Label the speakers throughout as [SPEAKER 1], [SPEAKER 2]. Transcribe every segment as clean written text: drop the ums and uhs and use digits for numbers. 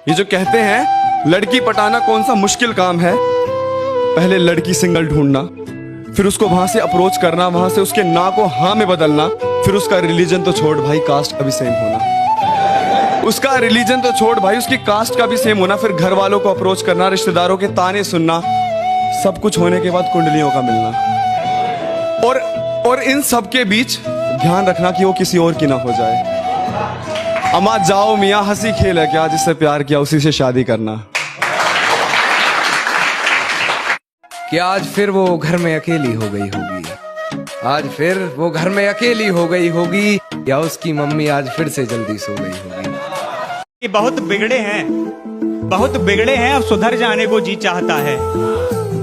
[SPEAKER 1] ये जो कहते हैं लड़की पटाना कौन सा मुश्किल काम है, पहले लड़की सिंगल ढूंढना, फिर उसको वहां से अप्रोच करना, वहां से उसके ना को हाँ में बदलना, फिर उसका रिलीजन तो छोड़ भाई, कास्ट का भी सेम होना, उसका रिलीजन तो छोड़ भाई, उसकी कास्ट का भी सेम होना, फिर घर वालों को अप्रोच करना, रिश्तेदारों के ताने सुनना, सब कुछ होने के बाद कुंडलियों का मिलना, और इन सब के बीच ध्यान रखना कि वो किसी और की ना हो जाए। अम्मा जाओ मियाँ, हंसी खेल है क्या, जिससे प्यार किया उसी से शादी करना।
[SPEAKER 2] कि आज फिर वो घर में अकेली हो गई होगी, आज फिर वो घर में अकेली हो गई होगी, या उसकी मम्मी आज फिर से जल्दी सो गई होगी।
[SPEAKER 3] बहुत बिगड़े हैं, अब सुधर जाने को जी चाहता है।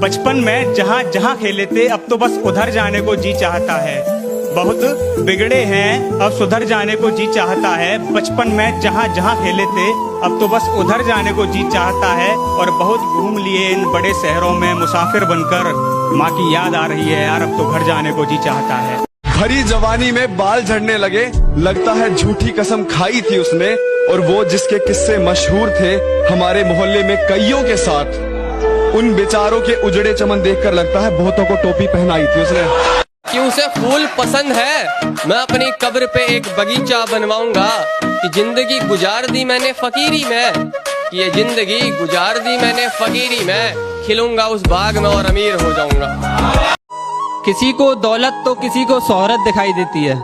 [SPEAKER 3] बचपन में जहाँ जहाँ खेले थे, अब तो बस उधर जाने को जी चाहता है। बहुत बिगड़े हैं, अब सुधर जाने को जी चाहता है। बचपन में जहाँ जहाँ खेले थे, अब तो बस उधर जाने को जी चाहता है। और बहुत घूम लिए इन बड़े शहरों में मुसाफिर बनकर, माँ की याद आ रही है यार, अब तो घर जाने को जी चाहता है।
[SPEAKER 1] भरी जवानी में बाल झड़ने लगे, लगता है झूठी कसम खाई थी उसने, और वो जिसके किस्से मशहूर थे हमारे मोहल्ले में कईयों के साथ, उन बेचारों के उजड़े चमन देखकर लगता है बहुतों को टोपी पहनाई थी उसने।
[SPEAKER 2] कि उसे फूल पसंद है, मैं अपनी कब्र पे एक बगीचा बनवाऊंगा, कि जिंदगी गुजार दी मैंने फकीरी में, कि ये जिंदगी गुजार दी मैंने फकीरी में, खिलूंगा उस बाग में और अमीर हो जाऊंगा।
[SPEAKER 4] किसी को दौलत तो किसी को शोहरत दिखाई देती है,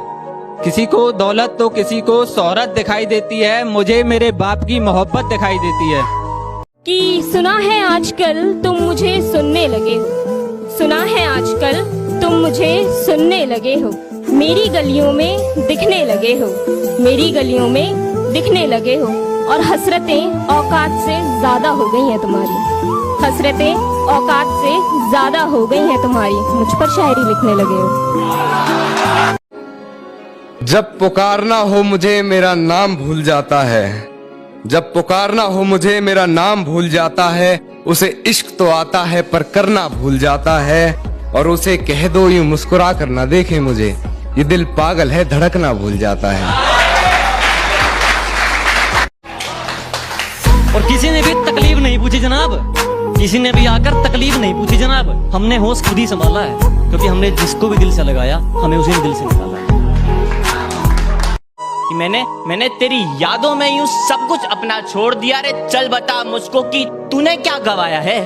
[SPEAKER 4] किसी को दौलत तो किसी को शोहरत दिखाई देती है, मुझे मेरे बाप की मोहब्बत दिखाई देती है।
[SPEAKER 5] कि सुना है आजकल तुम मुझे सुनने लगे हो, सुना है आजकल तुम मुझे सुनने लगे हो, मेरी गलियों में दिखने लगे हो, मेरी गलियों में दिखने लगे हो, और हसरतें औकात से ज्यादा हो गई हैं तुम्हारी, हसरतें औकात से ज्यादा हो गई हैं तुम्हारी, मुझ पर शायरी लिखने लगे हो।
[SPEAKER 2] जब पुकारना हो मुझे मेरा नाम भूल जाता है, जब पुकारना हो मुझे मेरा नाम भूल जाता है, उसे इश्क तो आता है पर करना भूल जाता है, और उसे कह दो यूं मुस्कुरा कर ना देखे मुझे, ये दिल पागल है धड़कना भूल जाता है।
[SPEAKER 6] और किसी ने भी तकलीफ नहीं पूछी जनाब, किसी ने भी आकर तकलीफ नहीं पूछी जनाब, हमने होश खुद ही संभाला है, क्योंकि हमने जिसको भी दिल से लगाया हमें उसी ने दिल से निकाला है।
[SPEAKER 7] कि मैंने तेरी यादों में यूं सब कुछ अपना छोड़ दिया रे, चल बता मुझको कि तूने क्या गवाया है।